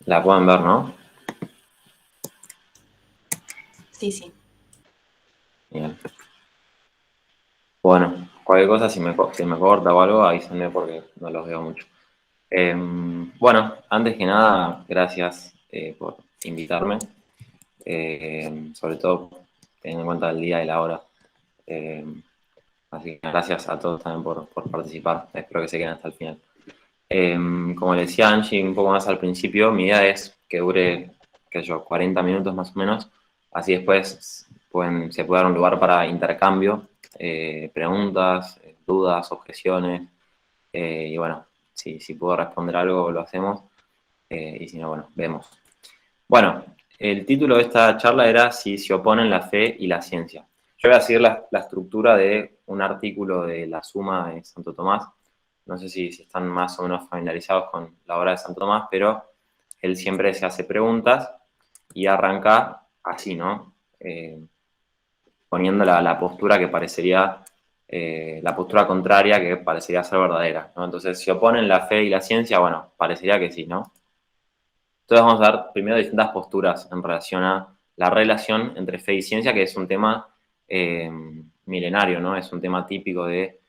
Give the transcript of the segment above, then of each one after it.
La pueden ver, ¿no? Sí, sí. Bien. Bueno, cualquier cosa, si me corta o algo, avísenme porque no los veo mucho. Bueno, antes que nada, gracias por invitarme. Sobre todo teniendo en cuenta el día y la hora. Eh, Así que gracias a todos también por participar. Espero que se queden hasta el final. Como le decía Angie un poco más al principio, mi idea es que dure, qué sé yo, 40 minutos más o menos. Así después se puede dar un lugar para intercambio, preguntas, dudas, objeciones. Y bueno, si puedo responder algo, lo hacemos. Y si no, bueno, vemos. Bueno, el título de esta charla era Si se oponen la fe y la ciencia. Yo voy a seguir la estructura de un artículo de la Suma de Santo Tomás. No sé si están más o menos familiarizados con la obra de Santo Tomás, pero él siempre se hace preguntas y arranca así, ¿no? Poniendo la postura que parecería, la postura contraria que parecería ser verdadera, ¿no? Entonces, si oponen la fe y la ciencia, bueno, parecería que sí, ¿no? Entonces vamos a ver primero distintas posturas en relación a la relación entre fe y ciencia, que es un tema eh, milenario, ¿no? Es un tema típico de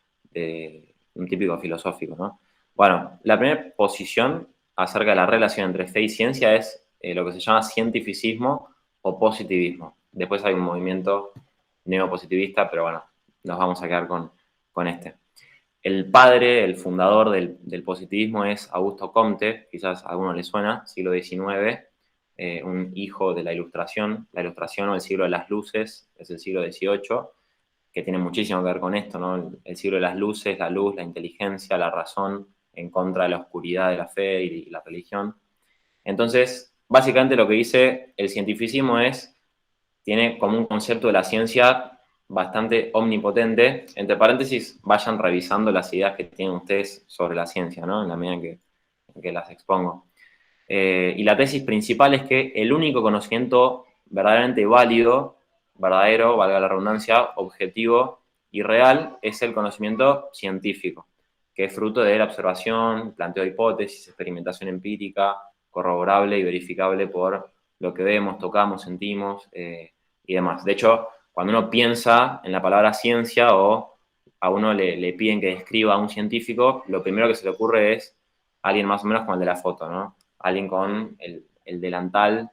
un típico filosófico, ¿no? Bueno, la primera posición acerca de la relación entre fe y ciencia es lo que se llama cientificismo o positivismo. Después hay un movimiento neopositivista, pero bueno, nos vamos a quedar con este. El padre, el fundador del positivismo es Augusto Comte, quizás a alguno le suena, siglo XIX, un hijo de la Ilustración o el siglo de las luces, es el siglo XVIII, que tiene muchísimo que ver con esto, ¿no? El siglo de las luces, la luz, la inteligencia, la razón, en contra de la oscuridad de la fe y la religión. Entonces, básicamente lo que dice el cientificismo tiene como un concepto de la ciencia bastante omnipotente. Entre paréntesis, vayan revisando las ideas que tienen ustedes sobre la ciencia, ¿no? En la medida en que las expongo. Y la tesis principal es que el único conocimiento verdaderamente válido, verdadero, valga la redundancia, objetivo y real, es el conocimiento científico, que es fruto de la observación, planteo de hipótesis, experimentación empírica, corroborable y verificable por lo que vemos, tocamos, sentimos y demás. De hecho, cuando uno piensa en la palabra ciencia o a uno le piden que describa a un científico, lo primero que se le ocurre es alguien más o menos como el de la foto, ¿no? Alguien con el delantal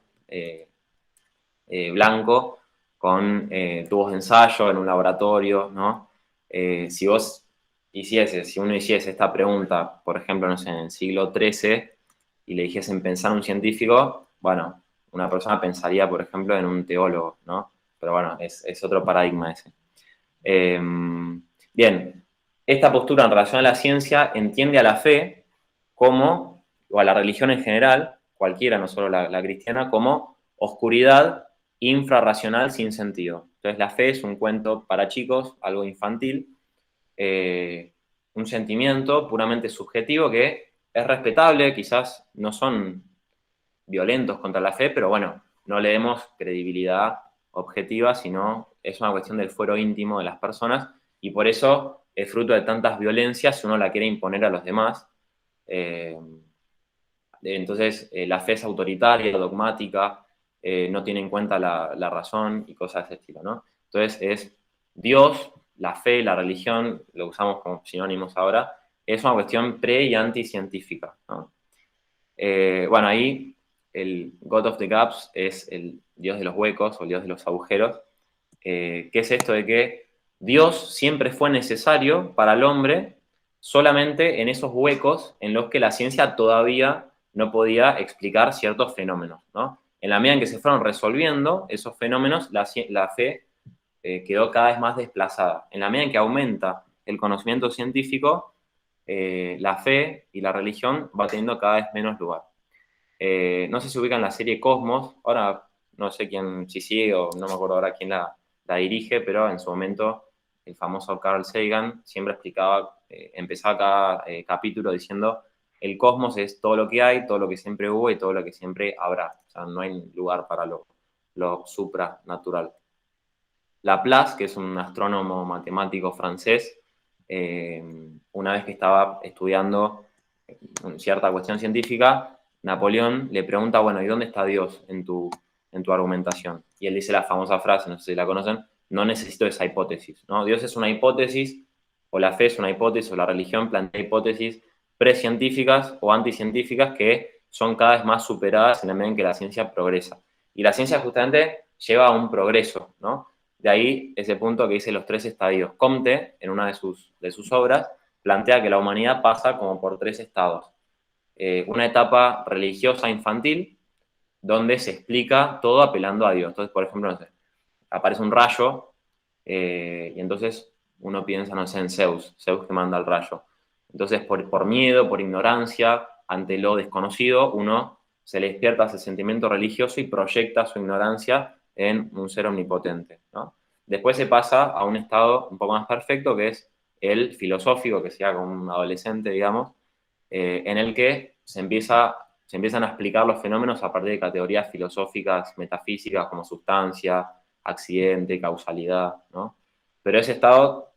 blanco, con tubos de ensayo en un laboratorio, ¿no? Si vos si uno hiciese esta pregunta, por ejemplo, no sé, en el siglo XIII, y le dijesen pensar en un científico, bueno, una persona pensaría, por ejemplo, en un teólogo, ¿no? Pero bueno, es otro paradigma ese. Bien, esta postura en relación a la ciencia entiende a la fe como, o a la religión en general, cualquiera, no solo la cristiana, como oscuridad infrarracional sin sentido. Entonces la fe es un cuento para chicos, algo infantil, un sentimiento puramente subjetivo que es respetable, quizás no son violentos contra la fe, pero bueno, no le demos credibilidad objetiva, sino es una cuestión del fuero íntimo de las personas y por eso es fruto de tantas violencias uno la quiere imponer a los demás. Eh, entonces, la fe es autoritaria, dogmática, no tiene en cuenta la razón y cosas de ese estilo, ¿no? Entonces, es Dios, la fe, la religión, lo usamos como sinónimos ahora, es una cuestión pre- y anticientífica, ¿no? Bueno, ahí el God of the Gaps es el Dios de los huecos o el Dios de los agujeros. ¿Qué es esto de que Dios siempre fue necesario para el hombre solamente en esos huecos en los que la ciencia todavía no podía explicar ciertos fenómenos, ¿no? En la medida en que se fueron resolviendo esos fenómenos, la fe quedó cada vez más desplazada. En la medida en que aumenta el conocimiento científico, la fe y la religión va teniendo cada vez menos lugar. No sé si ubican la serie Cosmos, ahora no sé quién, si sigue o no me acuerdo ahora quién la dirige, pero en su momento el famoso Carl Sagan siempre explicaba, empezaba cada capítulo diciendo, el cosmos es todo lo que hay, todo lo que siempre hubo y todo lo que siempre habrá. O sea, no hay lugar para lo supranatural. Laplace, que es un astrónomo matemático francés, una vez que estaba estudiando cierta cuestión científica, Napoleón le pregunta, bueno, ¿y dónde está Dios en tu argumentación? Y él dice la famosa frase, no sé si la conocen, no necesito esa hipótesis, ¿no? Dios es una hipótesis, o la fe es una hipótesis, o la religión plantea hipótesis precientíficas o anticientíficas que son cada vez más superadas en la medida en que la ciencia progresa. Y la ciencia justamente lleva a un progreso, ¿no? De ahí ese punto que dice los tres estadios. Comte, en una de sus obras, plantea que la humanidad pasa como por tres estados. Una etapa religiosa infantil, donde se explica todo apelando a Dios. Entonces, por ejemplo, no sé, aparece un rayo y entonces uno piensa, no sé, en Zeus que manda el rayo. Entonces, por miedo, por ignorancia, ante lo desconocido, uno se le despierta ese sentimiento religioso y proyecta su ignorancia en un ser omnipotente, ¿no? Después se pasa a un estado un poco más perfecto, que es el filosófico, que sea como un adolescente, digamos, en el que se empiezan a explicar los fenómenos a partir de categorías filosóficas, metafísicas, como sustancia, accidente, causalidad, ¿no? Pero ese estado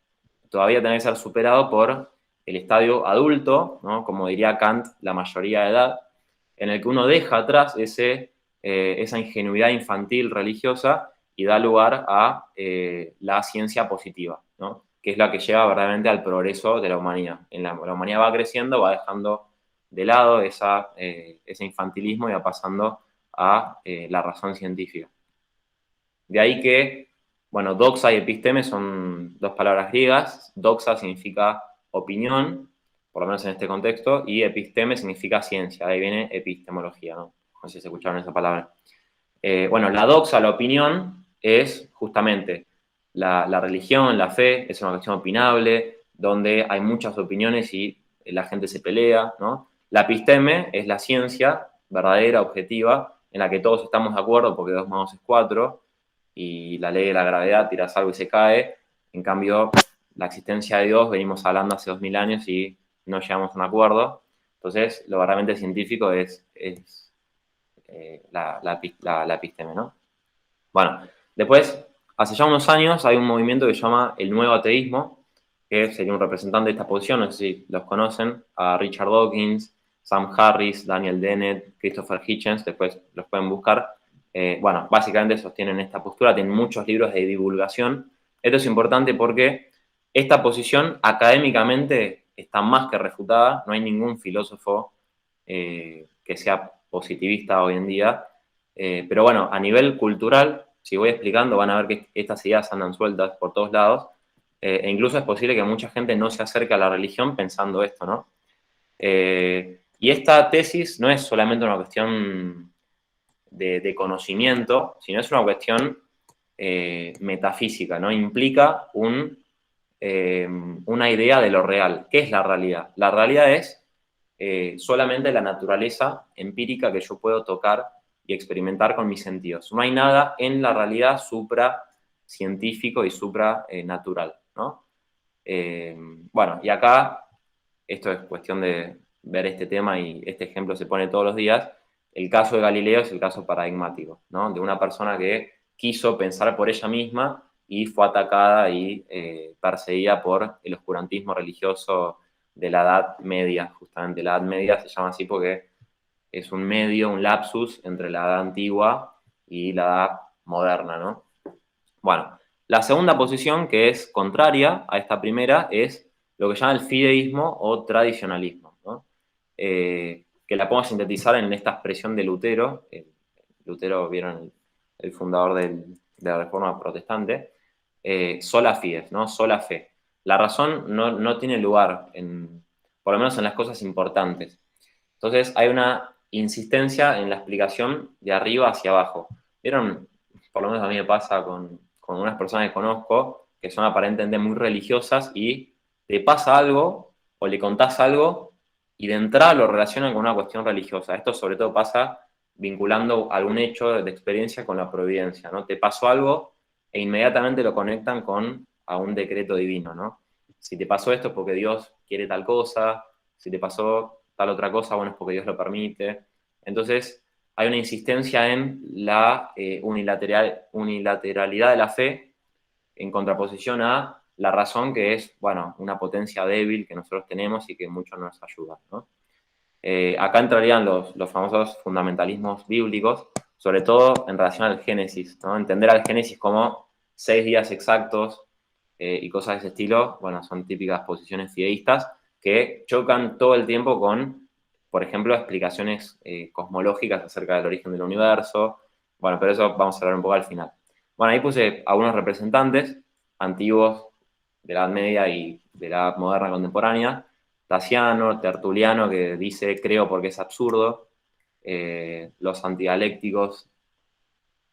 todavía tiene que ser superado por el estadio adulto, ¿no? Como diría Kant, la mayoría de edad, en el que uno deja atrás esa ingenuidad infantil religiosa y da lugar a la ciencia positiva, ¿no? Que es la que lleva verdaderamente al progreso de la humanidad. La humanidad va creciendo, va dejando de lado ese infantilismo y va pasando a la razón científica. De ahí que, bueno, doxa y episteme son dos palabras griegas. Doxa significa opinión, por lo menos en este contexto, y episteme significa ciencia. De ahí viene epistemología, ¿no? No sé si escucharon esa palabra. Bueno, la doxa, la opinión, es justamente la religión, la fe, es una cuestión opinable, donde hay muchas opiniones y la gente se pelea, ¿no? La episteme es la ciencia verdadera, objetiva, en la que todos estamos de acuerdo porque 2 más 2 es 4, y la ley de la gravedad, tiras algo y se cae. En cambio, la existencia de Dios venimos hablando hace 2000 años y no llegamos a un acuerdo. Entonces, lo verdaderamente científico es la episteme, ¿no? Bueno, después, hace ya unos años hay un movimiento que se llama el nuevo ateísmo, que sería un representante de esta posición, no sé si los conocen, a Richard Dawkins, Sam Harris, Daniel Dennett, Christopher Hitchens, después los pueden buscar. Bueno, básicamente sostienen esta postura, tienen muchos libros de divulgación. Esto es importante porque esta posición académicamente está más que refutada, no hay ningún filósofo que sea positivista hoy en día, pero bueno, a nivel cultural, si voy explicando, van a ver que estas ideas andan sueltas por todos lados, e incluso es posible que mucha gente no se acerque a la religión pensando esto, ¿no? Y esta tesis no es solamente una cuestión de conocimiento, sino es una cuestión metafísica, ¿no? Implica una idea de lo real. ¿Qué es la realidad? La realidad es solamente la naturaleza empírica que yo puedo tocar y experimentar con mis sentidos. No hay nada en la realidad supra científico y supra natural, ¿no? Bueno, y acá, esto es cuestión de ver este tema y este ejemplo se pone todos los días. El caso de Galileo es el caso paradigmático, ¿no? De una persona que quiso pensar por ella misma y fue atacada y perseguida por el oscurantismo religioso de la Edad Media, justamente. La Edad Media se llama así porque es un medio, un lapsus entre la Edad Antigua y la Edad Moderna, ¿no? Bueno, la segunda posición, que es contraria a esta primera, es lo que llama el fideísmo o tradicionalismo, ¿no? Que la podemos sintetizar en esta expresión de Lutero. Lutero, vieron, el fundador de la Reforma Protestante, sola fides, ¿no? Sola fe. La razón no tiene lugar, por lo menos en las cosas importantes. Entonces hay una insistencia en la explicación de arriba hacia abajo. ¿Vieron? Por lo menos a mí me pasa con unas personas que conozco que son aparentemente muy religiosas y te pasa algo o le contás algo y de entrada lo relacionan con una cuestión religiosa. Esto sobre todo pasa vinculando algún hecho de experiencia con la providencia, ¿no? Te pasó algo e inmediatamente lo conectan a un decreto divino, ¿no? Si te pasó esto es porque Dios quiere tal cosa, si te pasó tal otra cosa, bueno, es porque Dios lo permite. Entonces, hay una insistencia en la unilateralidad de la fe en contraposición a la razón, que es, bueno, una potencia débil que nosotros tenemos y que mucho nos ayuda, ¿no? Acá entrarían los famosos fundamentalismos bíblicos, sobre todo en relación al Génesis, ¿no? Entender al Génesis como 6 días exactos y cosas de ese estilo, bueno, son típicas posiciones fideístas que chocan todo el tiempo con, por ejemplo, explicaciones cosmológicas acerca del origen del universo. Bueno, pero eso vamos a hablar un poco al final. Bueno, ahí puse algunos representantes antiguos de la Edad Media y de la Edad Moderna Contemporánea. Tasiano, Tertuliano, que dice creo porque es absurdo. Los antidialécticos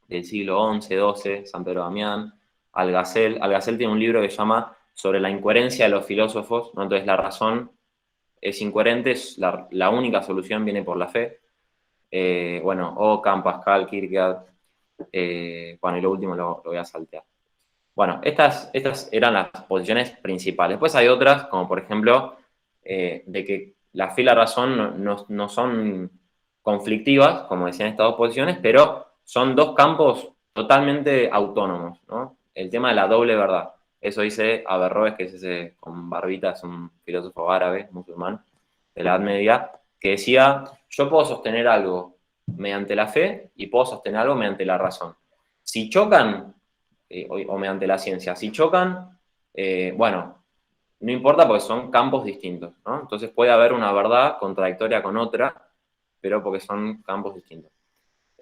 del siglo XI, XII, San Pedro Damián. Algazel. Algazel tiene un libro que se llama Sobre la incoherencia de los filósofos, ¿no? Entonces la razón es incoherente, la única solución viene por la fe. Bueno, Ockham, Pascal, Kierkegaard, bueno, y lo último lo voy a saltear. Bueno, estas eran las posiciones principales. Después hay otras, como por ejemplo, de que la fe y la razón no son conflictivas, como decían estas dos posiciones, pero son dos campos totalmente autónomos, ¿no? El tema de la doble verdad. Eso dice Averroes, que es ese con barbita, es un filósofo árabe, musulmán, de la Edad Media, que decía, yo puedo sostener algo mediante la fe y puedo sostener algo mediante la razón. Si chocan, o mediante la ciencia. Si chocan, bueno, no importa porque son campos distintos, ¿no? Entonces puede haber una verdad contradictoria con otra, pero porque son campos distintos.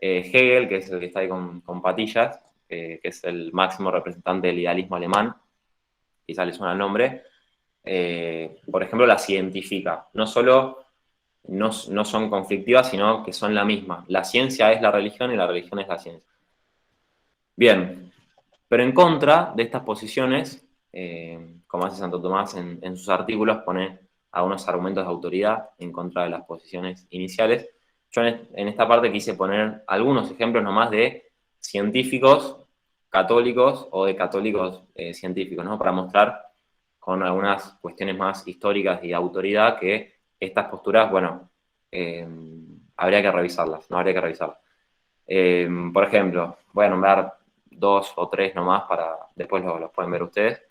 Hegel, que es el que está ahí con patillas, que es el máximo representante del idealismo alemán, quizá le suena el nombre, por ejemplo, las identifica. No solo no son conflictivas, sino que son la misma. La ciencia es la religión y la religión es la ciencia. Bien, pero en contra de estas posiciones, como hace Santo Tomás en sus artículos, pone algunos argumentos de autoridad en contra de las posiciones iniciales. Yo en esta parte quise poner algunos ejemplos nomás de científicos católicos o de católicos científicos, ¿no? Para mostrar con algunas cuestiones más históricas y de autoridad que estas posturas, bueno, habría que revisarlas, no habría que revisarlas. Por ejemplo, voy a nombrar 2 o 3 nomás para después los pueden ver ustedes.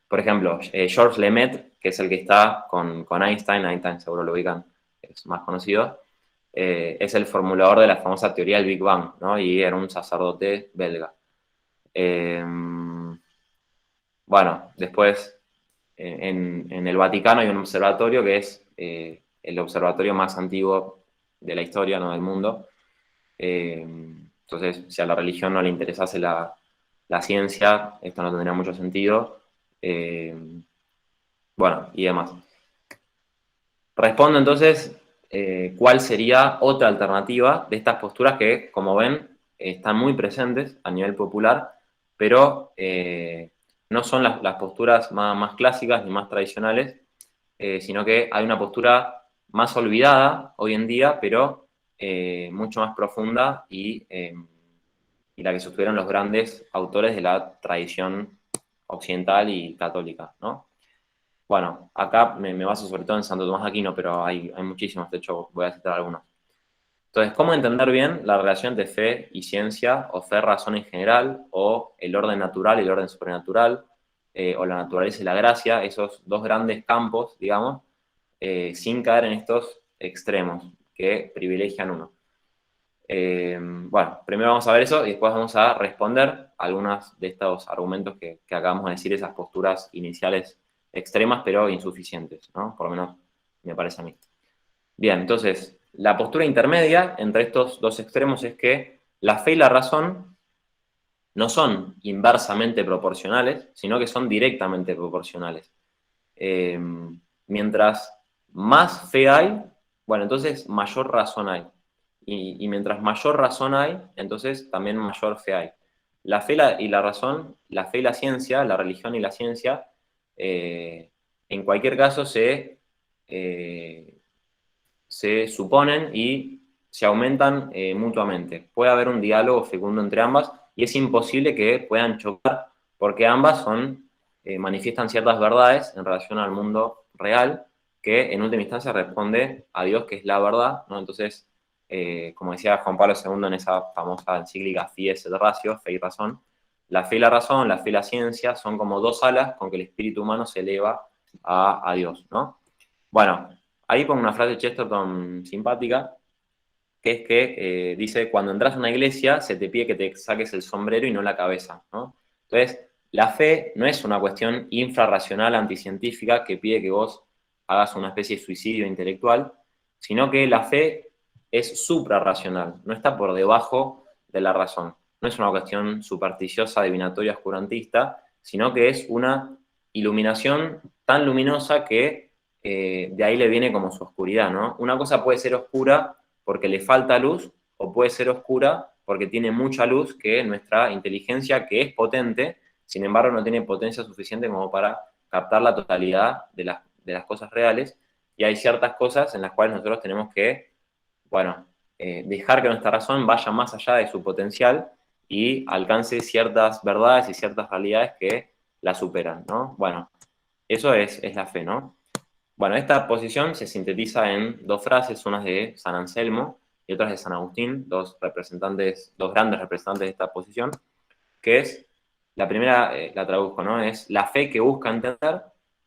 Por ejemplo, Georges Lemaitre, que es el que está con Einstein seguro lo ubican, es más conocido, es el formulador de la famosa teoría del Big Bang, ¿no? Y era un sacerdote belga. Bueno, después en el Vaticano hay un observatorio que es el observatorio más antiguo de la historia, ¿no? Del mundo. Entonces, si a la religión no le interesase la ciencia, esto no tendría mucho sentido. Bueno, y demás. Respondo entonces cuál sería otra alternativa de estas posturas que, como ven, están muy presentes a nivel popular, pero no son las posturas más clásicas ni más tradicionales, sino que hay una postura más olvidada hoy en día, pero mucho más profunda y la que sostuvieron los grandes autores de la tradición occidental y católica, ¿no? Bueno, acá me baso sobre todo en Santo Tomás de Aquino, pero hay muchísimos, de hecho voy a citar algunos. Entonces, ¿cómo entender bien la relación de fe y ciencia, o fe-razón en general, o el orden natural y el orden sobrenatural, o la naturaleza y la gracia, esos dos grandes campos, digamos, sin caer en estos extremos que privilegian uno? Bueno, primero vamos a ver eso y después vamos a responder algunos de estos argumentos que acabamos de decir, esas posturas iniciales extremas pero insuficientes, ¿no? Por lo menos me parece a mí. Bien, entonces, la postura intermedia entre estos dos extremos es que la fe y la razón no son inversamente proporcionales, sino que son directamente proporcionales. Mientras más fe hay, bueno, entonces mayor razón hay. Y mientras mayor razón hay, entonces también mayor fe hay. La fe y la razón, la fe y la ciencia, la religión y la ciencia, en cualquier caso se suponen y se aumentan mutuamente. Puede haber un diálogo fecundo entre ambas y es imposible que puedan chocar porque ambas manifiestan ciertas verdades en relación al mundo real que en última instancia responde a Dios, que es la verdad, ¿no? Entonces, como decía Juan Pablo II en esa famosa encíclica Fides et Ratio, fe y razón, la fe y la razón, la fe y la ciencia son como dos alas con que el espíritu humano se eleva a Dios, ¿no? Bueno, ahí pongo una frase de Chesterton simpática, que es que dice, cuando entras a una iglesia se te pide que te saques el sombrero y no la cabeza, ¿no? Entonces, la fe no es una cuestión infrarracional, anticientífica, que pide que vos hagas una especie de suicidio intelectual, sino que la fe es suprarracional, no está por debajo de la razón. No es una cuestión supersticiosa, divinatoria, oscurantista, sino que es una iluminación tan luminosa que de ahí le viene como su oscuridad, ¿no? Una cosa puede ser oscura porque le falta luz, o puede ser oscura porque tiene mucha luz que nuestra inteligencia, que es potente, sin embargo no tiene potencia suficiente como para captar la totalidad de las cosas reales, y hay ciertas cosas en las cuales nosotros tenemos que, bueno, dejar que nuestra razón vaya más allá de su potencial y alcance ciertas verdades y ciertas realidades que la superan, ¿no? Bueno, eso es la fe, ¿no? Bueno, esta posición se sintetiza en dos frases, una de San Anselmo y otra de San Agustín, dos representantes, dos grandes representantes de esta posición, que es, la primera, la traduzco, ¿no? Es la fe que busca entender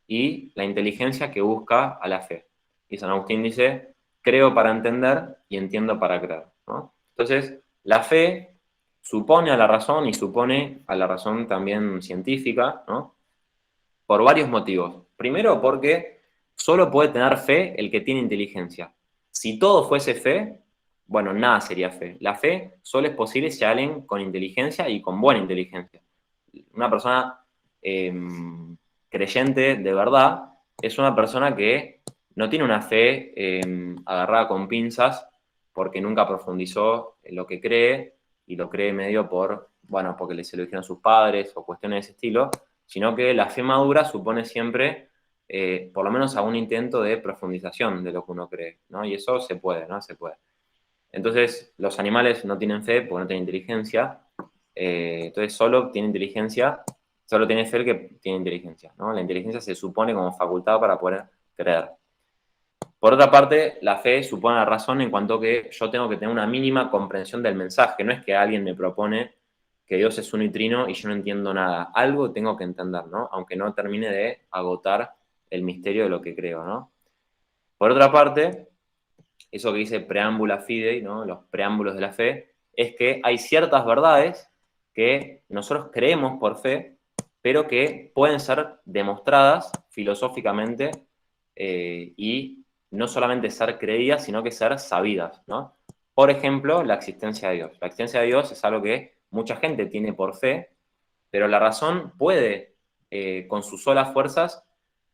y la inteligencia que busca a la fe. Y San Agustín dice, creo para entender y entiendo para creer, ¿no? Entonces, la fe supone a la razón y supone a la razón también científica, ¿no? Por varios motivos. Primero, porque solo puede tener fe el que tiene inteligencia. Si todo fuese fe, bueno, nada sería fe. La fe solo es posible si hay alguien con inteligencia y con buena inteligencia. Una persona eh, creyente de verdad es una persona que no tiene una fe agarrada con pinzas porque nunca profundizó en lo que cree y lo cree medio por, bueno, porque se lo dijeron sus padres o cuestiones de ese estilo, sino que la fe madura supone siempre, por lo menos, a un intento de profundización de lo que uno cree, ¿no? Y eso se puede, ¿no? Se puede. Entonces, los animales no tienen fe porque no tienen inteligencia, entonces solo tiene inteligencia, solo tiene fe el que tiene inteligencia, ¿no? La inteligencia se supone como facultad para poder creer. Por otra parte, la fe supone la razón en cuanto que yo tengo que tener una mínima comprensión del mensaje. No es que alguien me propone que Dios es uno y trino y yo no entiendo nada. Algo tengo que entender, ¿no? Aunque no termine de agotar el misterio de lo que creo, ¿no? Por otra parte, eso que dice preámbula fidei, ¿no? Los preámbulos de la fe, es que hay ciertas verdades que nosotros creemos por fe, pero que pueden ser demostradas filosóficamente y no solamente ser creídas, sino que ser sabidas, ¿no? Por ejemplo, la existencia de Dios. La existencia de Dios es algo que mucha gente tiene por fe, pero la razón puede, con sus solas fuerzas,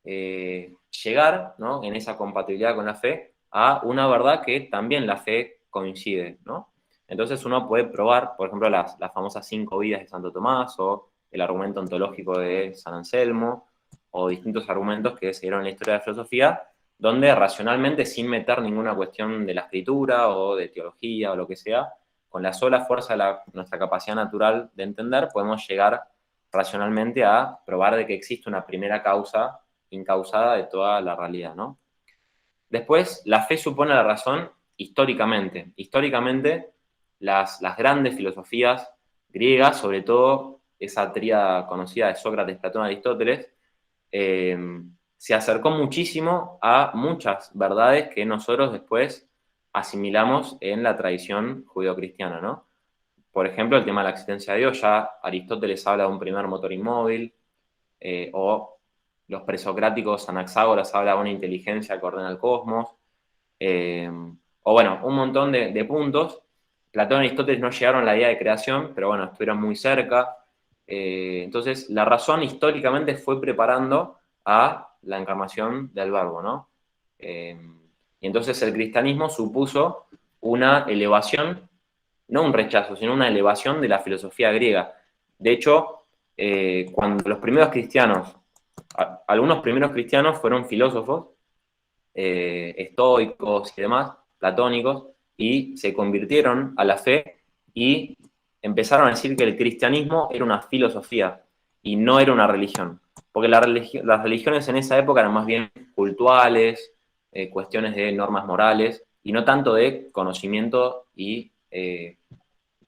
llegar, ¿no? En esa compatibilidad con la fe, a una verdad que también la fe coincide, ¿no? Entonces uno puede probar, por ejemplo, las famosas 5 vidas de Santo Tomás o el argumento ontológico de San Anselmo o distintos argumentos que se dieron en la historia de la filosofía, donde racionalmente, sin meter ninguna cuestión de la escritura o de teología o lo que sea, con la sola fuerza de nuestra capacidad natural de entender, podemos llegar racionalmente a probar de que existe una primera causa incausada de toda la realidad, ¿no? Después, la fe supone la razón históricamente. Históricamente, las grandes filosofías griegas, sobre todo esa tríada conocida de Sócrates, Platón, Aristóteles, se acercó muchísimo a muchas verdades que nosotros después asimilamos en la tradición judeocristiana, ¿no? Por ejemplo, el tema de la existencia de Dios, ya Aristóteles habla de un primer motor inmóvil, o los presocráticos Anaxágoras habla de una inteligencia que ordena el cosmos, o bueno, un montón de puntos. Platón y Aristóteles no llegaron a la idea de creación, pero bueno, estuvieron muy cerca. Entonces, la razón históricamente fue preparando a la encarnación del verbo, ¿no? Y entonces el cristianismo supuso una elevación, no un rechazo, sino una elevación de la filosofía griega. De hecho, cuando los primeros cristianos, algunos primeros cristianos fueron filósofos, estoicos y demás, platónicos, y se convirtieron a la fe y empezaron a decir que el cristianismo era una filosofía y no era una religión. Porque las religiones en esa época eran más bien cultuales, cuestiones de normas morales, y no tanto de conocimiento y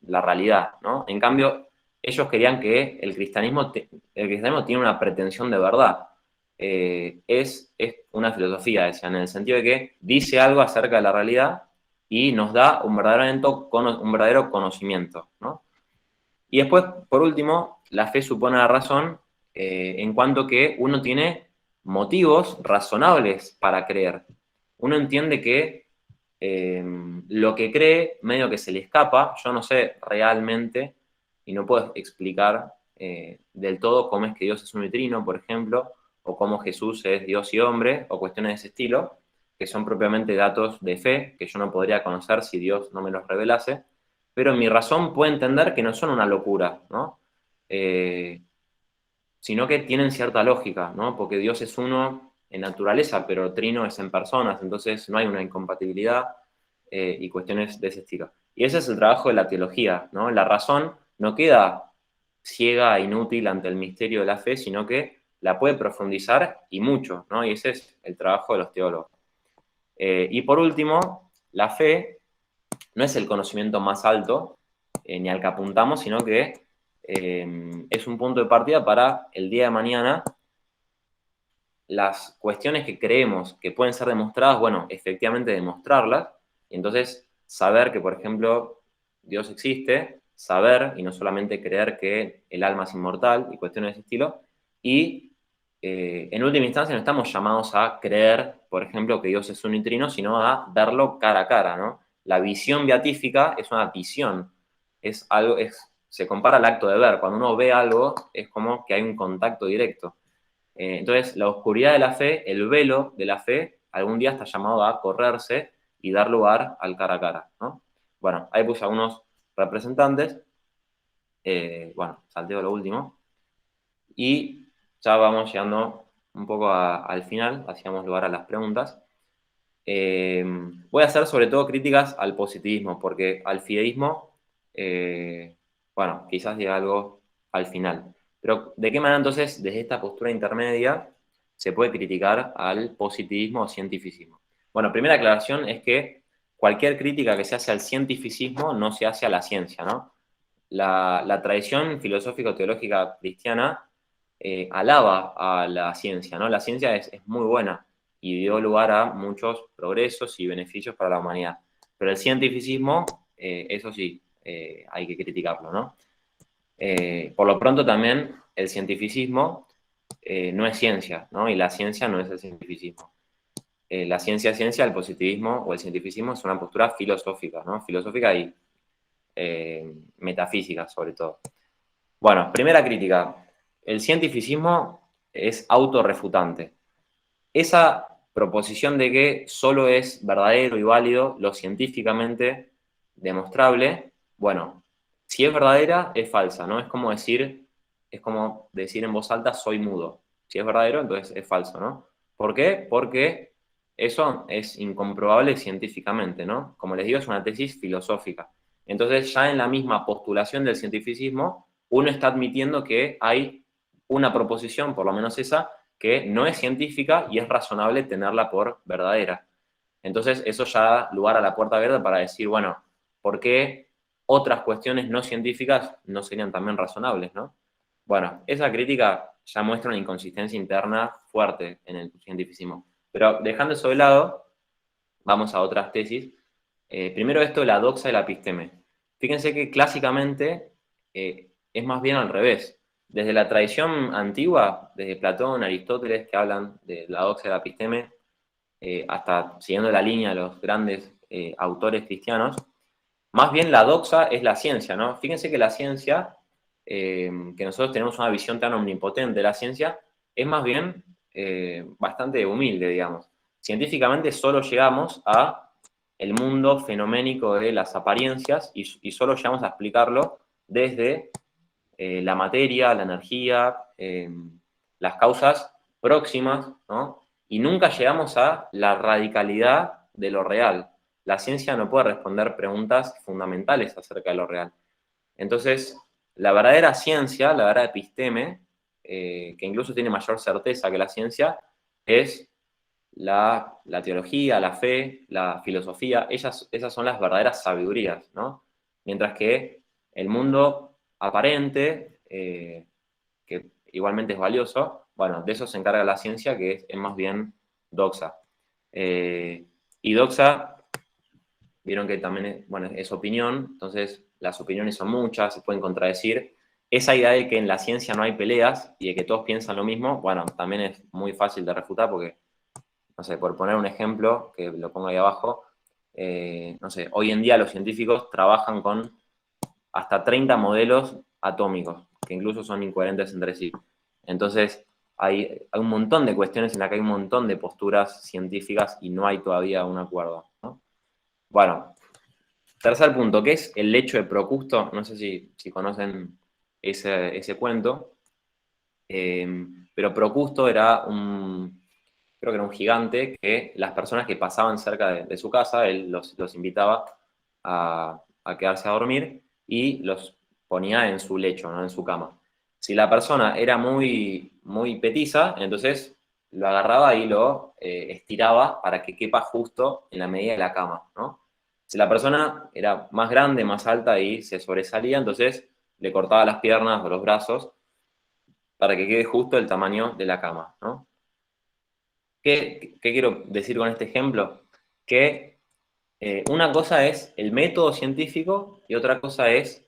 la realidad, ¿no? En cambio, ellos querían que el cristianismo tiene una pretensión de verdad. es una filosofía, decían, en el sentido de que dice algo acerca de la realidad y nos da un verdadero conocimiento, ¿no? Y después, por último, la fe supone la razón en cuanto que uno tiene motivos razonables para creer. Uno entiende que lo que cree medio que se le escapa. Yo no sé realmente y no puedo explicar del todo cómo es que Dios es un trino, por ejemplo, o cómo Jesús es Dios y hombre, o cuestiones de ese estilo, que son propiamente datos de fe que yo no podría conocer si Dios no me los revelase, pero mi razón puede entender que no son una locura, ¿no? Eh, Sino que tienen cierta lógica, ¿no? Porque Dios es uno en naturaleza, pero trino es en personas, entonces no hay una incompatibilidad y cuestiones de ese estilo. Y ese es el trabajo de la teología, ¿no? La razón no queda ciega e inútil ante el misterio de la fe, sino que la puede profundizar y mucho, ¿no? Y ese es el trabajo de los teólogos. Y por último, la fe no es el conocimiento más alto ni al que apuntamos, sino que es un punto de partida para el día de mañana las cuestiones que creemos que pueden ser demostradas, bueno, efectivamente demostrarlas, y entonces saber que, por ejemplo, Dios existe, saber y no solamente creer que el alma es inmortal y cuestiones de ese estilo, y en última instancia no estamos llamados a creer, por ejemplo, que Dios es un y trino, sino a verlo cara a cara, ¿no? La visión beatífica es una visión, es algo, se compara al acto de ver. Cuando uno ve algo, es como que hay un contacto directo. Entonces, la oscuridad de la fe, el velo de la fe, algún día está llamado a correrse y dar lugar al cara a cara, ¿no? Bueno, ahí puse algunos representantes. Bueno, salteo lo último. Y ya vamos llegando un poco al final, hacíamos lugar a las preguntas. Voy a hacer sobre todo críticas al positivismo, porque al fideísmo, bueno, quizás diga algo al final. Pero, ¿de qué manera entonces, desde esta postura intermedia, se puede criticar al positivismo o cientificismo? Bueno, primera aclaración es que cualquier crítica que se hace al cientificismo no se hace a la ciencia, ¿no? La tradición filosófico-teológica cristiana alaba a la ciencia, ¿no? La ciencia es muy buena y dio lugar a muchos progresos y beneficios para la humanidad. Pero el cientificismo, eso sí, hay que criticarlo, ¿no? Por lo pronto también el cientificismo no es ciencia, ¿no? Y la ciencia no es el cientificismo. La ciencia es ciencia, el positivismo o el cientificismo es una postura filosófica, ¿no? Filosófica y metafísica, sobre todo. Bueno, primera crítica. El cientificismo es autorrefutante. Esa proposición de que solo es verdadero y válido lo científicamente demostrable, bueno, si es verdadera, es falsa, ¿no? Es como decir en voz alta, soy mudo. Si es verdadero, entonces es falso, ¿no? ¿Por qué? Porque eso es incomprobable científicamente, ¿no? Como les digo, es una tesis filosófica. Entonces, ya en la misma postulación del cientificismo, uno está admitiendo que hay una proposición, por lo menos esa, que no es científica y es razonable tenerla por verdadera. Entonces, eso ya da lugar a la puerta verde para decir, bueno, ¿por qué otras cuestiones no científicas no serían también razonables, ¿no? Bueno, esa crítica ya muestra una inconsistencia interna fuerte en el cientificismo. Pero dejando eso de lado, vamos a otras tesis. Primero esto, la doxa de la episteme. Fíjense que clásicamente es más bien al revés. Desde la tradición antigua, desde Platón, Aristóteles, que hablan de la doxa de la episteme, hasta siguiendo la línea de los grandes autores cristianos, más bien la doxa es la ciencia, ¿no? Fíjense que la ciencia, que nosotros tenemos una visión tan omnipotente de la ciencia, es más bien bastante humilde, digamos. Científicamente solo llegamos a el mundo fenoménico de las apariencias y solo llegamos a explicarlo desde la materia, la energía, las causas próximas, ¿no? Y nunca llegamos a la radicalidad de lo real. La ciencia no puede responder preguntas fundamentales acerca de lo real. Entonces, la verdadera ciencia, la verdadera episteme, que incluso tiene mayor certeza que la ciencia, es la teología, la fe, la filosofía. Esas son las verdaderas sabidurías, ¿no? Mientras que el mundo aparente, que igualmente es valioso, Bueno, de eso se encarga la ciencia, que es más bien doxa. Y doxa, vieron que también es opinión, entonces las opiniones son muchas, se pueden contradecir. Esa idea de que en la ciencia no hay peleas y de que todos piensan lo mismo, bueno, también es muy fácil de refutar porque, no sé, por poner un ejemplo, que lo pongo ahí abajo, no sé, hoy en día los científicos trabajan con hasta 30 modelos atómicos, que incluso son incoherentes entre sí. Entonces, hay un montón de cuestiones en las que hay un montón de posturas científicas y no hay todavía un acuerdo, ¿no? Bueno, tercer punto, ¿qué es el lecho de Procusto? No sé si conocen ese cuento, pero Procusto era creo que era un gigante que las personas que pasaban cerca de su casa, él los invitaba a quedarse a dormir y los ponía en su lecho, ¿no? En su cama. Si la persona era muy, muy petiza, entonces lo agarraba y lo estiraba para que quepa justo en la medida de la cama, ¿no? Si la persona era más grande, más alta y se sobresalía, entonces le cortaba las piernas o los brazos para que quede justo el tamaño de la cama, ¿no? ¿Qué quiero decir con este ejemplo? Que una cosa es el método científico y otra cosa es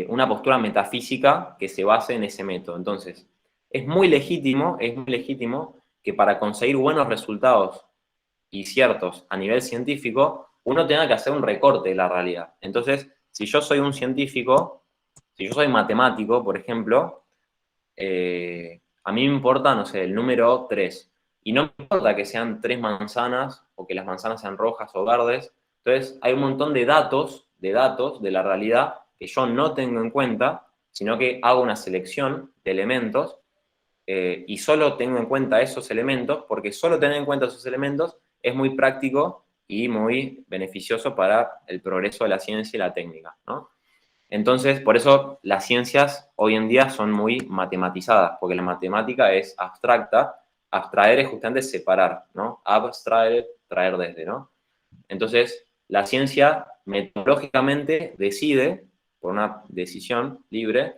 una postura metafísica que se base en ese método. Entonces, es muy legítimo que para conseguir buenos resultados y ciertos a nivel científico, uno tenga que hacer un recorte de la realidad. Entonces, si yo soy un científico, si yo soy matemático, por ejemplo, a mí me importa, no sé, el número 3. Y no me importa que sean 3 manzanas o que las manzanas sean rojas o verdes. Entonces, hay un montón de datos de la realidad que yo no tengo en cuenta, sino que hago una selección de elementos y solo tengo en cuenta esos elementos, porque solo tener en cuenta esos elementos es muy práctico y muy beneficioso para el progreso de la ciencia y la técnica, ¿no? Entonces, por eso las ciencias hoy en día son muy matematizadas, porque la matemática es abstracta, abstraer es justamente separar, ¿no? Abstraer, traer desde, ¿no? Entonces, la ciencia metodológicamente decide, por una decisión libre,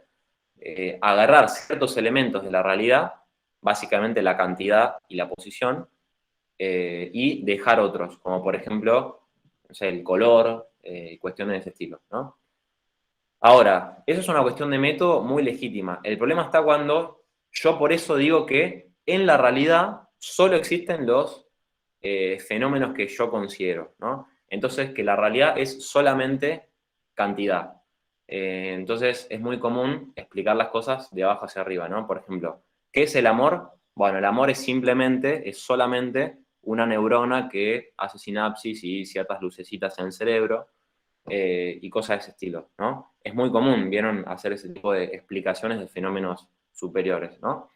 agarrar ciertos elementos de la realidad, básicamente la cantidad y la posición, y dejar otros, como por ejemplo, no sé, el color, cuestiones de ese estilo, ¿no? Ahora, eso es una cuestión de método muy legítima. El problema está cuando yo por eso digo que en la realidad solo existen los fenómenos que yo considero, ¿no? Entonces, que la realidad es solamente cantidad. Entonces, es muy común explicar las cosas de abajo hacia arriba, ¿no? Por ejemplo, ¿qué es el amor? Bueno, el amor es solamente una neurona que hace sinapsis y ciertas lucecitas en el cerebro y cosas de ese estilo, ¿no? Es muy común, vieron, hacer ese tipo de explicaciones de fenómenos superiores, ¿no?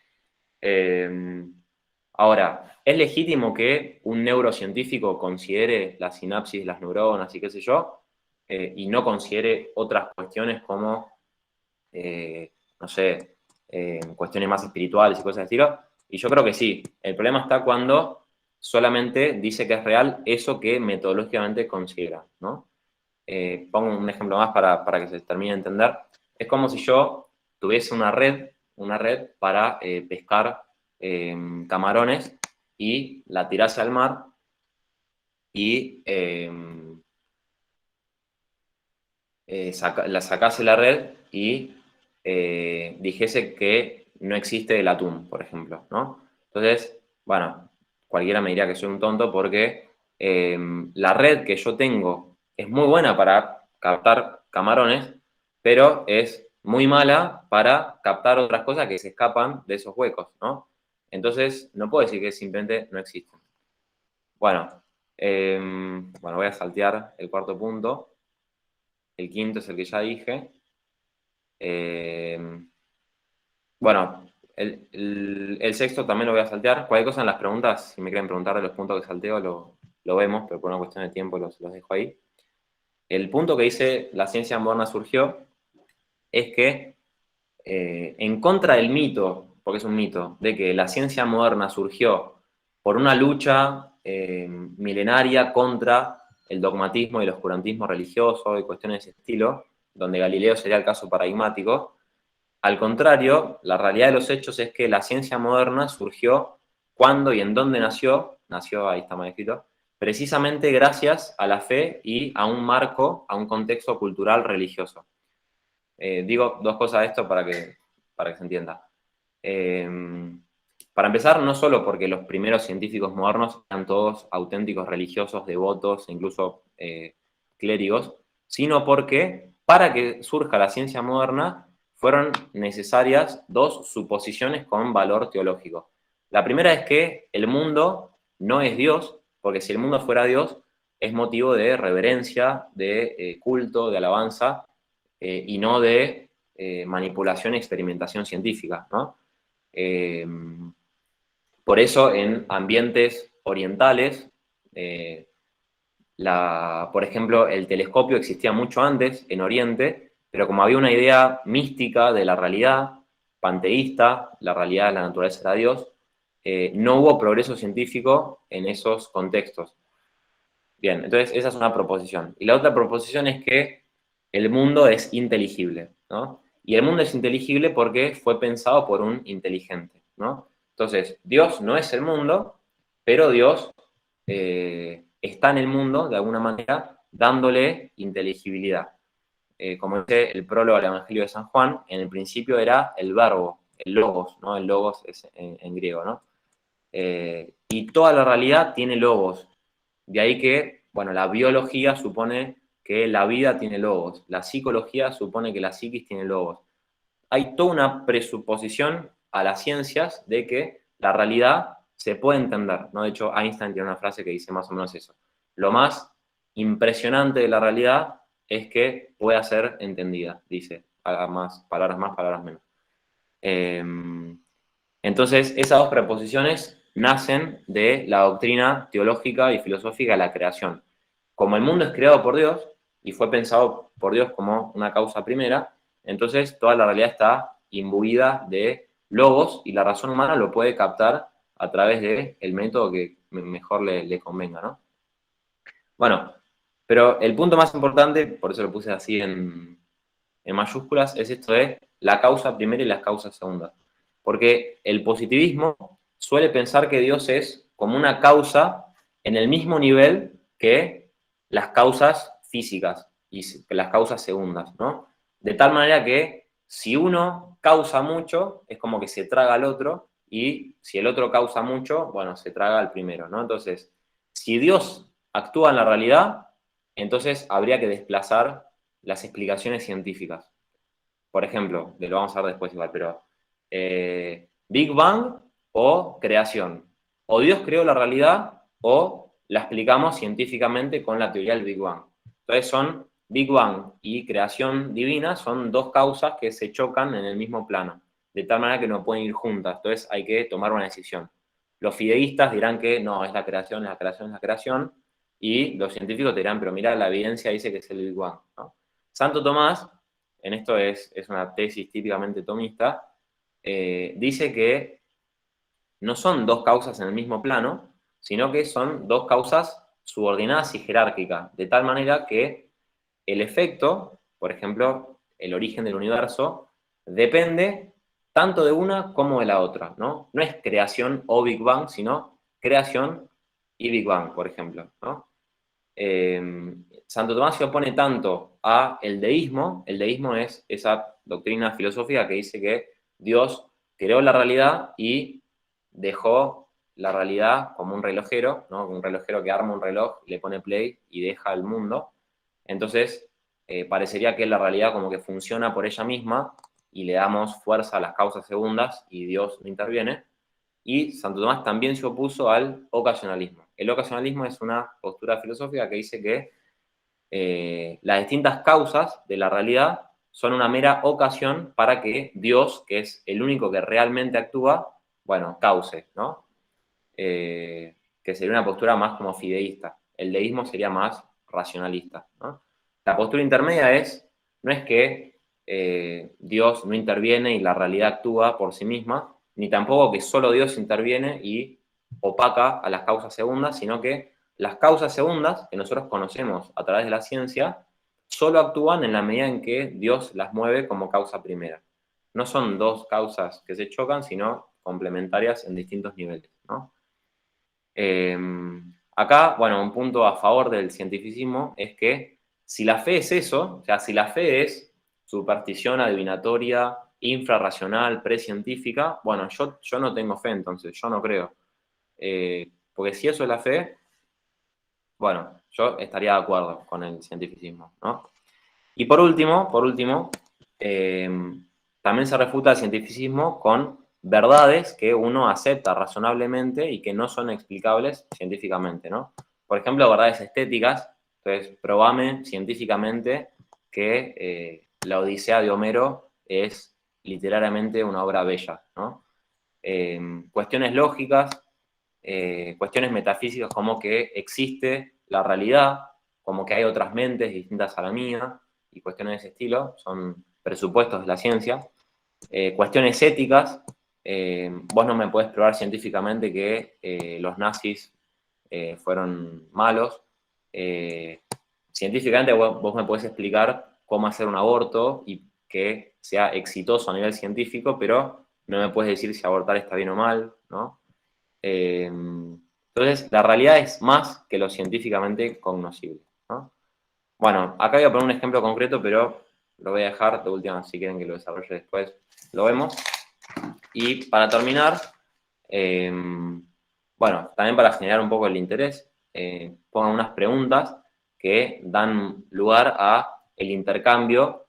Ahora, ¿es legítimo que un neurocientífico considere la sinapsis de las neuronas y qué sé yo, y no considere otras cuestiones como, no sé, cuestiones más espirituales y cosas de estilo? Y yo creo que sí. El problema está cuando solamente dice que es real eso que metodológicamente considera, ¿no? Pongo un ejemplo más para que se termine de entender. Es como si yo tuviese una red para pescar camarones y la tirase al mar y la sacase la red y dijese que no existe el atún, por ejemplo, ¿no? Entonces, bueno, cualquiera me diría que soy un tonto porque la red que yo tengo es muy buena para captar camarones, pero es muy mala para captar otras cosas que se escapan de esos huecos, ¿no? Entonces, no puedo decir que simplemente no existen. Bueno, bueno, voy a saltear el cuarto punto. El quinto es el que ya dije. Eh, bueno, el sexto también lo voy a saltear. Cualquier cosa en las preguntas, si me quieren preguntar de los puntos que salteo, lo vemos, pero por una cuestión de tiempo los dejo ahí. El punto que dice la ciencia moderna surgió es que en contra del mito, porque es un mito, de que la ciencia moderna surgió por una lucha milenaria contra el dogmatismo y el oscurantismo religioso y cuestiones de ese estilo, donde Galileo sería el caso paradigmático, Al contrario, la realidad de los hechos es que la ciencia moderna surgió cuando y en dónde nació, ahí está mal escrito, precisamente gracias a la fe y a un marco, a un contexto cultural religioso. Digo dos cosas de esto para que se entienda. Eh, para empezar, no solo porque los primeros científicos modernos eran todos auténticos religiosos, devotos, e incluso clérigos, sino porque para que surja la ciencia moderna fueron necesarias dos suposiciones con valor teológico. La primera es que el mundo no es Dios, porque si el mundo fuera Dios, es motivo de reverencia, de culto, de alabanza, y no de manipulación y experimentación científica, ¿no? Eh, por eso en ambientes orientales, eh, por ejemplo, el telescopio existía mucho antes en Oriente, pero como había una idea mística de la realidad, panteísta, la realidad de la naturaleza era Dios, no hubo progreso científico en esos contextos. Bien, entonces esa es una proposición. Y la otra proposición es que el mundo es inteligible, ¿no? Y el mundo es inteligible porque fue pensado por un inteligente, ¿no? Entonces, Dios no es el mundo, pero Dios está en el mundo, de alguna manera, dándole inteligibilidad. Como dice el prólogo al Evangelio de San Juan, en el principio era el verbo, el logos, ¿no? El logos es en griego, ¿no? Y toda la realidad tiene logos. De ahí que, bueno, la biología supone que la vida tiene logos, la psicología supone que la psiquis tiene logos. Hay toda una presuposición a las ciencias de que la realidad se puede entender, ¿no? De hecho, Einstein tiene una frase que dice más o menos eso. Lo más impresionante de la realidad es que pueda ser entendida, dice. Palabras más, palabras menos. Eh, entonces, esas dos preposiciones nacen de la doctrina teológica y filosófica de la creación. Como el mundo es creado por Dios y fue pensado por Dios como una causa primera, entonces toda la realidad está imbuida de logos y la razón humana lo puede captar a través del método que mejor le convenga, ¿no? Bueno, pero el punto más importante, por eso lo puse así en mayúsculas, es esto de la causa primera y las causas segundas. Porque el positivismo suele pensar que Dios es como una causa en el mismo nivel que las causas físicas y las causas segundas, ¿no? De tal manera que si uno causa mucho, es como que se traga al otro, y si el otro causa mucho, bueno, se traga al primero, ¿no? Entonces, si Dios actúa en la realidad, entonces habría que desplazar las explicaciones científicas. Por ejemplo, lo vamos a ver después igual, pero Big Bang o creación. O Dios creó la realidad o la explicamos científicamente con la teoría del Big Bang. Entonces son Big Bang y creación divina, son dos causas que se chocan en el mismo plano, de tal manera que no pueden ir juntas. Entonces hay que tomar una decisión. Los fideístas dirán que no, es la creación, es la creación, es la creación, y los científicos te dirán, pero mira, la evidencia dice que es el Big Bang, ¿no? Santo Tomás, en esto es una tesis típicamente tomista, dice que no son dos causas en el mismo plano, sino que son dos causas subordinadas y jerárquicas, de tal manera que el efecto, por ejemplo, el origen del universo, depende tanto de una como de la otra, ¿no? No es creación o Big Bang, sino creación y Big Bang, por ejemplo, ¿no? Santo Tomás se opone tanto a el deísmo es esa doctrina filosófica que dice que Dios creó la realidad y dejó la realidad como un relojero, ¿no? Un relojero que arma un reloj, le pone play y deja el mundo. Entonces, parecería que la realidad como que funciona por ella misma y le damos fuerza a las causas segundas y Dios no interviene. Y Santo Tomás también se opuso al ocasionalismo. El ocasionalismo es una postura filosófica que dice que las distintas causas de la realidad son una mera ocasión para que Dios, que es el único que realmente actúa, bueno, cause, ¿no? Que sería una postura más como fideísta. El deísmo sería más racionalista, ¿no? La postura intermedia no es que Dios no interviene y la realidad actúa por sí misma, ni tampoco que solo Dios interviene y opaca a las causas segundas, sino que las causas segundas que nosotros conocemos a través de la ciencia solo actúan en la medida en que Dios las mueve como causa primera. no son dos causas que se chocan, sino complementarias en distintos niveles, ¿no? Acá, bueno, un punto a favor del cientificismo es que si la fe es eso, o sea, si la fe es superstición adivinatoria, infrarracional, precientífica, bueno, yo no tengo fe, entonces, yo no creo. Porque si eso es la fe, bueno, yo estaría de acuerdo con el cientificismo, ¿no? Y por último, eh, también se refuta el cientificismo con verdades que uno acepta razonablemente y que no son explicables científicamente, ¿no? Por ejemplo, verdades estéticas. Entonces, probame científicamente que la Odisea de Homero es literariamente una obra bella, ¿no? Cuestiones lógicas, cuestiones metafísicas como que existe la realidad, como que hay otras mentes distintas a la mía, y cuestiones de ese estilo, son presupuestos de la ciencia. Cuestiones éticas, vos no me podés probar científicamente que los nazis fueron malos. Científicamente vos me podés explicar cómo hacer un aborto y que sea exitoso a nivel científico, pero no me puedes decir si abortar está bien o mal, ¿no? Entonces, la realidad es más que lo científicamente cognoscible, ¿no? Bueno, acá voy a poner un ejemplo concreto, pero lo voy a dejar de última, si quieren que lo desarrolle después, lo vemos. Y para terminar, bueno, también para generar un poco el interés, pongan unas preguntas que dan lugar a el intercambio,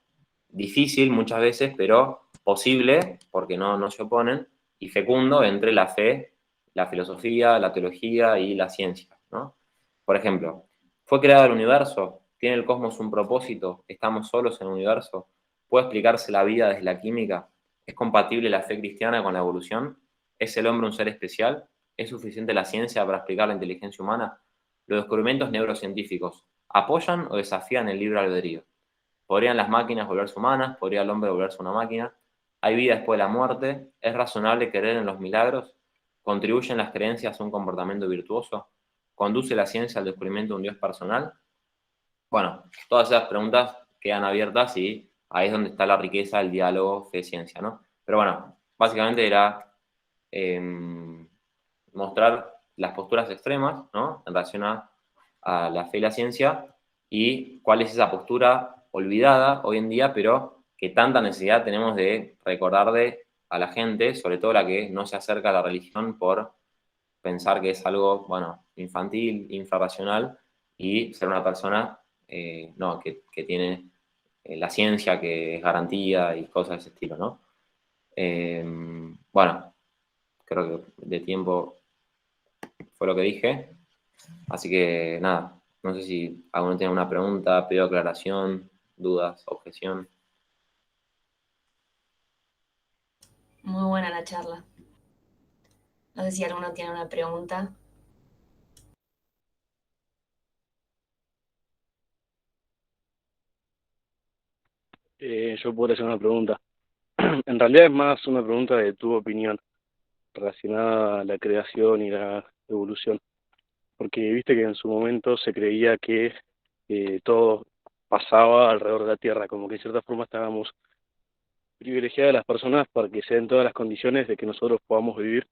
difícil muchas veces, pero posible, porque no se oponen, y fecundo entre la fe, la filosofía, la teología y la ciencia, ¿no? Por ejemplo, ¿fue creado el universo? ¿Tiene el cosmos un propósito? ¿Estamos solos en el universo? ¿Puede explicarse la vida desde la química? ¿Es compatible la fe cristiana con la evolución? ¿Es el hombre un ser especial? ¿Es suficiente la ciencia para explicar la inteligencia humana? ¿Los descubrimientos neurocientíficos apoyan o desafían el libre albedrío? ¿Podrían las máquinas volverse humanas? ¿Podría el hombre volverse una máquina? ¿Hay vida después de la muerte? ¿Es razonable creer en los milagros? ¿Contribuyen las creencias a un comportamiento virtuoso? ¿Conduce la ciencia al descubrimiento de un Dios personal? Bueno, todas esas preguntas quedan abiertas y ahí es donde está la riqueza del diálogo fe-ciencia, ¿no? Pero bueno, básicamente era mostrar las posturas extremas, ¿no? En relación a la fe y la ciencia y cuál es esa postura olvidada hoy en día, pero que tanta necesidad tenemos de recordarle a la gente, sobre todo la que no se acerca a la religión por pensar que es algo, bueno, infantil, infrarracional, y ser una persona no, que tiene la ciencia, que es garantía y cosas de ese estilo, ¿no? Bueno, creo que de tiempo fue lo que dije, así que nada, no sé si alguno tiene una pregunta, pedido aclaración, dudas, objeción. Muy buena la charla. No sé si alguno tiene una pregunta. Yo podría hacer una pregunta. En realidad es más una pregunta de tu opinión relacionada a la creación y la evolución. Porque viste que en su momento se creía que todo pasaba alrededor de la Tierra, como que de cierta forma estábamos privilegiadas las personas para que se den todas las condiciones de que nosotros podamos vivir.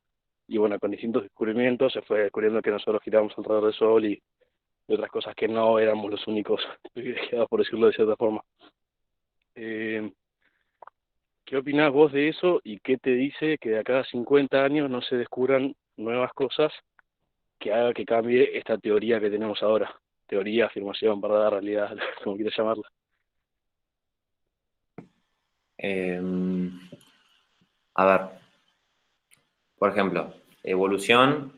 Y bueno, con distintos descubrimientos se fue descubriendo que nosotros giramos alrededor del Sol y otras cosas que no éramos los únicos privilegiados, por decirlo de cierta forma. Eh, ¿Qué opinás vos de eso y qué te dice que de acá a 50 años no se descubran nuevas cosas que haga que cambie esta teoría que tenemos ahora? Teoría, afirmación, verdad, realidad, como quieras llamarla. Eh, a ver, por ejemplo, evolución,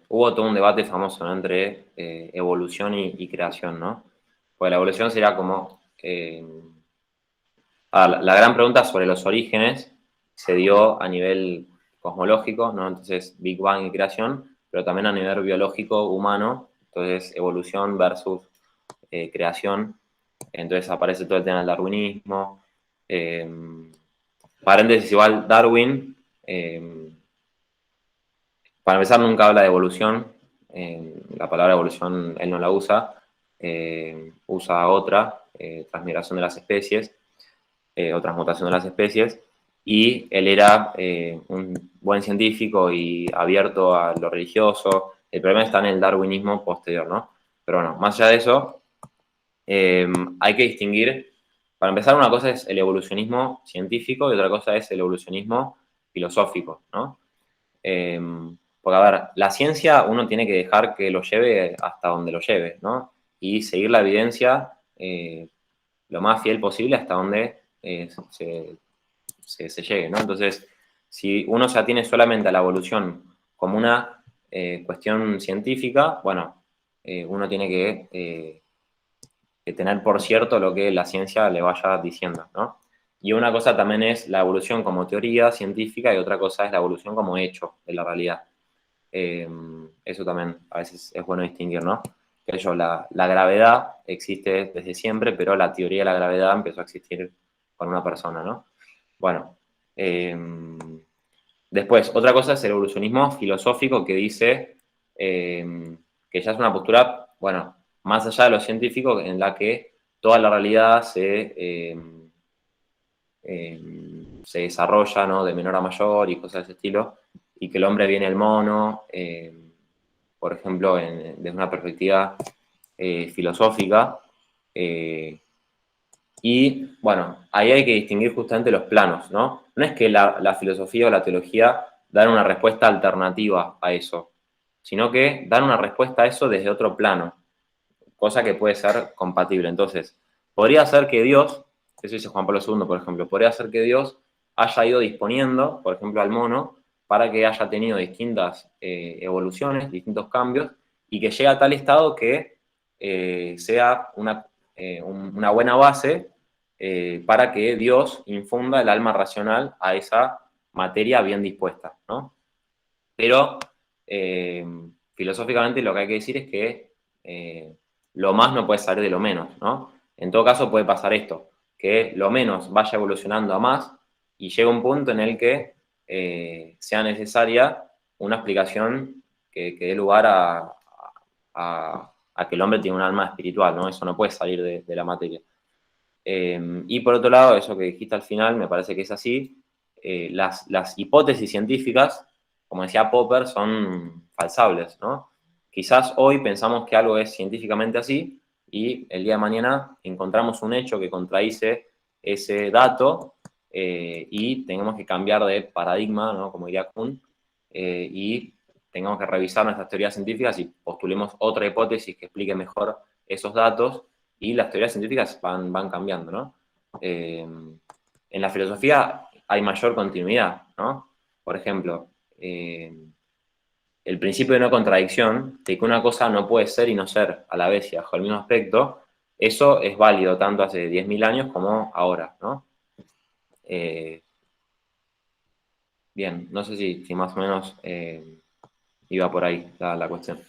hubo todo un debate famoso, ¿no? Entre evolución y creación, ¿no? Pues la evolución sería como la gran pregunta sobre los orígenes se dio a nivel cosmológico, ¿no? Entonces, Big Bang y creación, pero también a nivel biológico, humano, entonces evolución versus creación. Entonces aparece todo el tema del darwinismo. Eh, Paréntesis, igual Darwin, para empezar, nunca habla de evolución. La palabra evolución él no la usa. Usa otra, transmigración de las especies, o transmutación de las especies. y él era un buen científico y abierto a lo religioso. El problema está en el darwinismo posterior, ¿no? Pero bueno, más allá de eso, hay que distinguir, para empezar, una cosa es el evolucionismo científico y otra cosa es el evolucionismo filosófico, ¿no? Porque, a ver, la ciencia uno tiene que dejar que lo lleve hasta donde lo lleve, ¿no? Y seguir la evidencia lo más fiel posible hasta donde se llegue, ¿no? Entonces, si uno se atiene solamente a la evolución como una cuestión científica, bueno, uno tiene que tener por cierto lo que la ciencia le vaya diciendo, ¿no? Y una cosa también es la evolución como teoría científica y otra cosa es la evolución como hecho de la realidad. Eso también a veces es bueno distinguir, ¿no? Que la gravedad existe desde siempre, pero la teoría de la gravedad empezó a existir con una persona, ¿no? Bueno, después, otra cosa es el evolucionismo filosófico que dice que ya es una postura, bueno, más allá de lo científico, en la que toda la realidad se desarrolla, ¿no? De menor a mayor y cosas de ese estilo, y que el hombre viene el mono, por ejemplo, desde una perspectiva filosófica. Y bueno, ahí hay que distinguir justamente los planos, ¿no? No es que la filosofía o la teología dan una respuesta alternativa a eso, sino que dan una respuesta a eso desde otro plano, cosa que puede ser compatible. Entonces, podría ser que Dios, eso dice Juan Pablo II, por ejemplo, podría ser que Dios haya ido disponiendo, por ejemplo, al mono, para que haya tenido distintas evoluciones, distintos cambios, y que llegue a tal estado que sea una buena base para que Dios infunda el alma racional a esa materia bien dispuesta, ¿no? Pero filosóficamente lo que hay que decir es que lo más no puede salir de lo menos, ¿no? En todo caso puede pasar esto, que lo menos vaya evolucionando a más y llega un punto en el que sea necesaria una explicación que dé lugar a que el hombre tiene un alma espiritual, ¿no? Eso no puede salir de la materia. Y por otro lado, eso que dijiste al final, me parece que es así, las hipótesis científicas, como decía Popper, son falsables, ¿no? Quizás hoy pensamos que algo es científicamente así y el día de mañana encontramos un hecho que contradice ese dato y tenemos que cambiar de paradigma, ¿no? Como diría Kuhn, y tengamos que revisar nuestras teorías científicas y postulemos otra hipótesis que explique mejor esos datos y las teorías científicas van cambiando, ¿no? En la filosofía hay mayor continuidad, ¿no? Por ejemplo, el principio de no contradicción, de que una cosa no puede ser y no ser a la vez y bajo el mismo aspecto, eso es válido tanto hace 10.000 años como ahora, ¿no? Bien, no sé si más o menos iba por ahí la cuestión.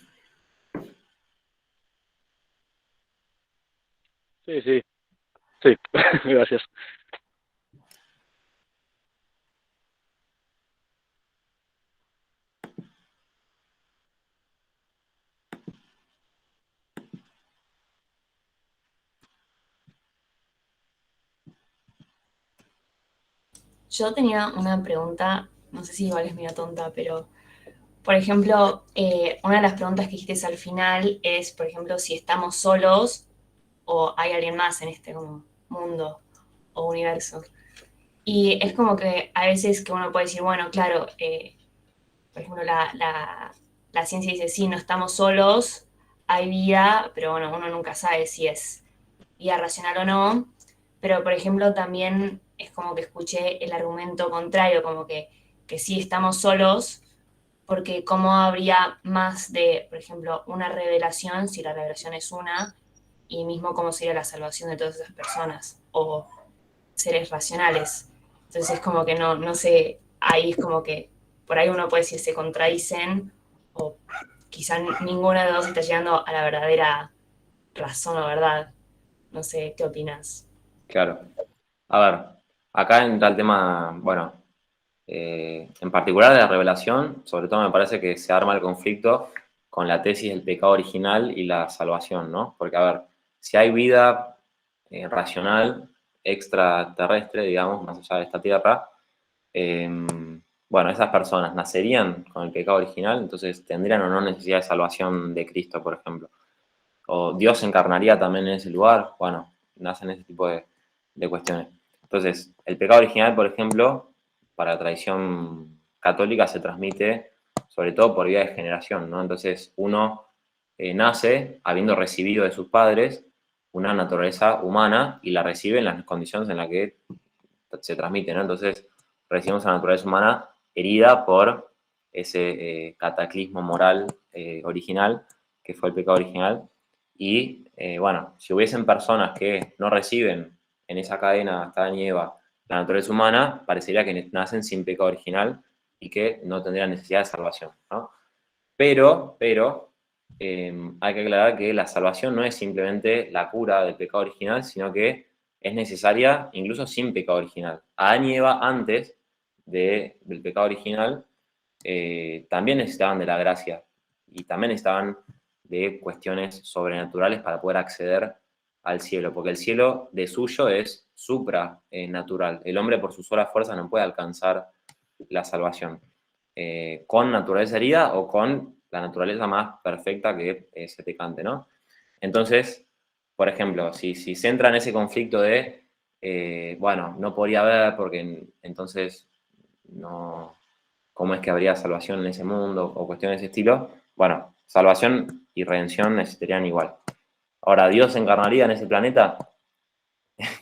Sí, sí, sí, gracias. Yo tenía una pregunta, no sé si igual es medio tonta, pero por ejemplo, una de las preguntas que dijiste al final es, por ejemplo, si estamos solos o hay alguien más en este como mundo o universo. Y es como que a veces que uno puede decir, bueno, claro, por ejemplo, la ciencia dice, sí, no estamos solos, hay vida, pero bueno, uno nunca sabe si es vida racional o no. Pero, por ejemplo, también es como que escuché el argumento contrario, como que sí estamos solos, porque cómo habría más de, por ejemplo, una revelación si la revelación es una, y mismo cómo sería la salvación de todas esas personas o seres racionales. Entonces es como que no sé, ahí es como que por ahí uno puede decir se contradicen o quizá ninguna de las dos está llegando a la verdadera razón o verdad. No sé, ¿qué opinas? Claro. A ver, acá entra el tema, bueno, en particular de la revelación, sobre todo me parece que se arma el conflicto con la tesis del pecado original y la salvación, ¿no? Porque, a ver, si hay vida racional, extraterrestre, digamos, más allá de esta Tierra, bueno, esas personas nacerían con el pecado original, entonces tendrían o no necesidad de salvación de Cristo, por ejemplo. O Dios se encarnaría también en ese lugar, bueno, nacen ese tipo de cuestiones. Entonces, el pecado original, por ejemplo, para la tradición católica se transmite sobre todo por vía de generación, ¿no? Entonces, uno nace habiendo recibido de sus padres una naturaleza humana y la recibe en las condiciones en las que se transmite, ¿no? Entonces, recibimos una naturaleza humana herida por ese cataclismo moral original, que fue el pecado original. Y bueno, si hubiesen personas que no reciben en esa cadena hasta Adán y Eva la naturaleza humana, parecería que nacen sin pecado original y que no tendrían necesidad de salvación, ¿no? Pero hay que aclarar que la salvación no es simplemente la cura del pecado original, sino que es necesaria incluso sin pecado original. Adán y Eva, antes del pecado original, también necesitaban de la gracia y también necesitaban de cuestiones sobrenaturales para poder acceder al cielo, porque el cielo de suyo es supranatural. El hombre por su sola fuerza no puede alcanzar la salvación. Con naturaleza herida o con la naturaleza más perfecta que es pecante, ¿no? Entonces, por ejemplo, si se entra en ese conflicto de, bueno, no podría haber porque entonces no, ¿cómo es que habría salvación en ese mundo? O cuestiones de ese estilo. Bueno, salvación y redención necesitarían igual. Ahora, ¿Dios se encarnaría en ese planeta?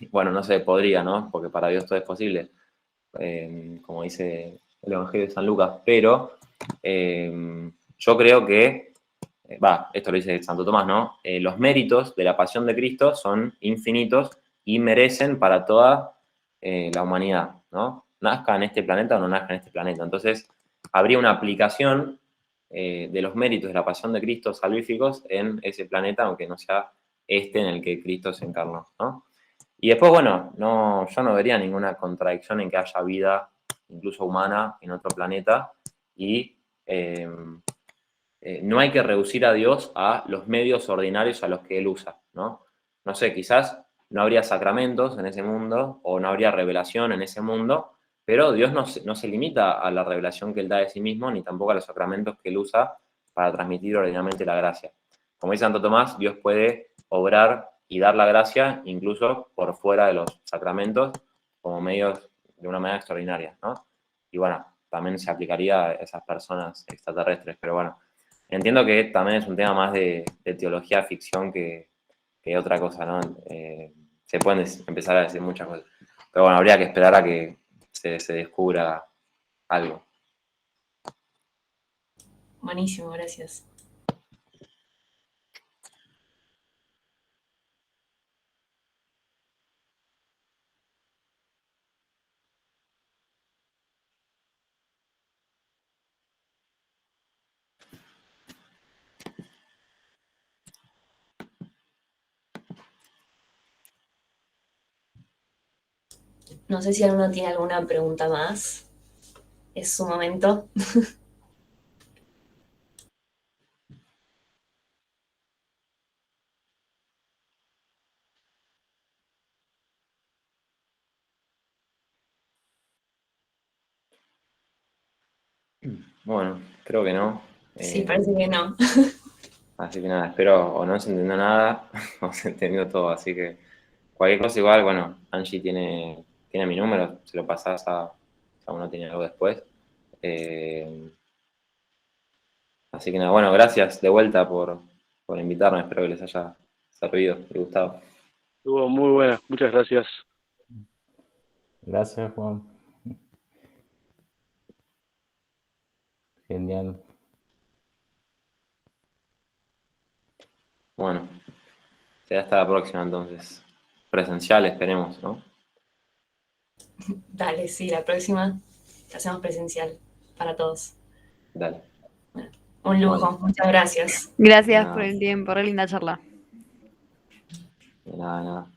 Bueno, no se podría, ¿no? Porque para Dios todo es posible, como dice el Evangelio de San Lucas. Pero yo creo que, esto lo dice Santo Tomás, ¿no? Los méritos de la pasión de Cristo son infinitos y merecen para toda la humanidad, ¿no? Nazca en este planeta o no nazca en este planeta. Entonces, habría una aplicación de los méritos de la pasión de Cristo salvíficos en ese planeta, aunque no sea este en el que Cristo se encarnó, ¿no? Y después, bueno, no, yo no vería ninguna contradicción en que haya vida, incluso humana, en otro planeta. Y no hay que reducir a Dios a los medios ordinarios a los que Él usa, ¿no? No sé, quizás no habría sacramentos en ese mundo o no habría revelación en ese mundo, pero Dios no se limita a la revelación que Él da de sí mismo, ni tampoco a los sacramentos que Él usa para transmitir ordinariamente la gracia. Como dice Santo Tomás, Dios puede obrar y dar la gracia incluso por fuera de los sacramentos como medios de una manera extraordinaria, ¿no? Y bueno, también se aplicaría a esas personas extraterrestres, pero bueno, entiendo que también es un tema más de teología ficción que otra cosa, ¿no? Se pueden empezar a decir muchas cosas, pero bueno, habría que esperar a que se descubra algo. Buenísimo, gracias. No sé si alguno tiene alguna pregunta más. Es su momento. Bueno, creo que no. Sí, parece que no. Así que nada, espero o no se entendió nada o se entendió todo. Así que cualquier cosa igual, bueno, Angie tiene mi número, se lo pasás a uno tiene algo después. Eh, Así que nada, bueno, gracias de vuelta por invitarme, espero que les haya servido y gustado. Estuvo muy buena, muchas gracias. Gracias, Juan. Genial. Bueno, será hasta la próxima entonces. Presencial, esperemos, ¿no? Dale, sí, la próxima la hacemos presencial para todos. Dale. Bueno, un lujo, Bueno. muchas gracias. Gracias Nada. por el tiempo, re linda charla. De nada, de nada.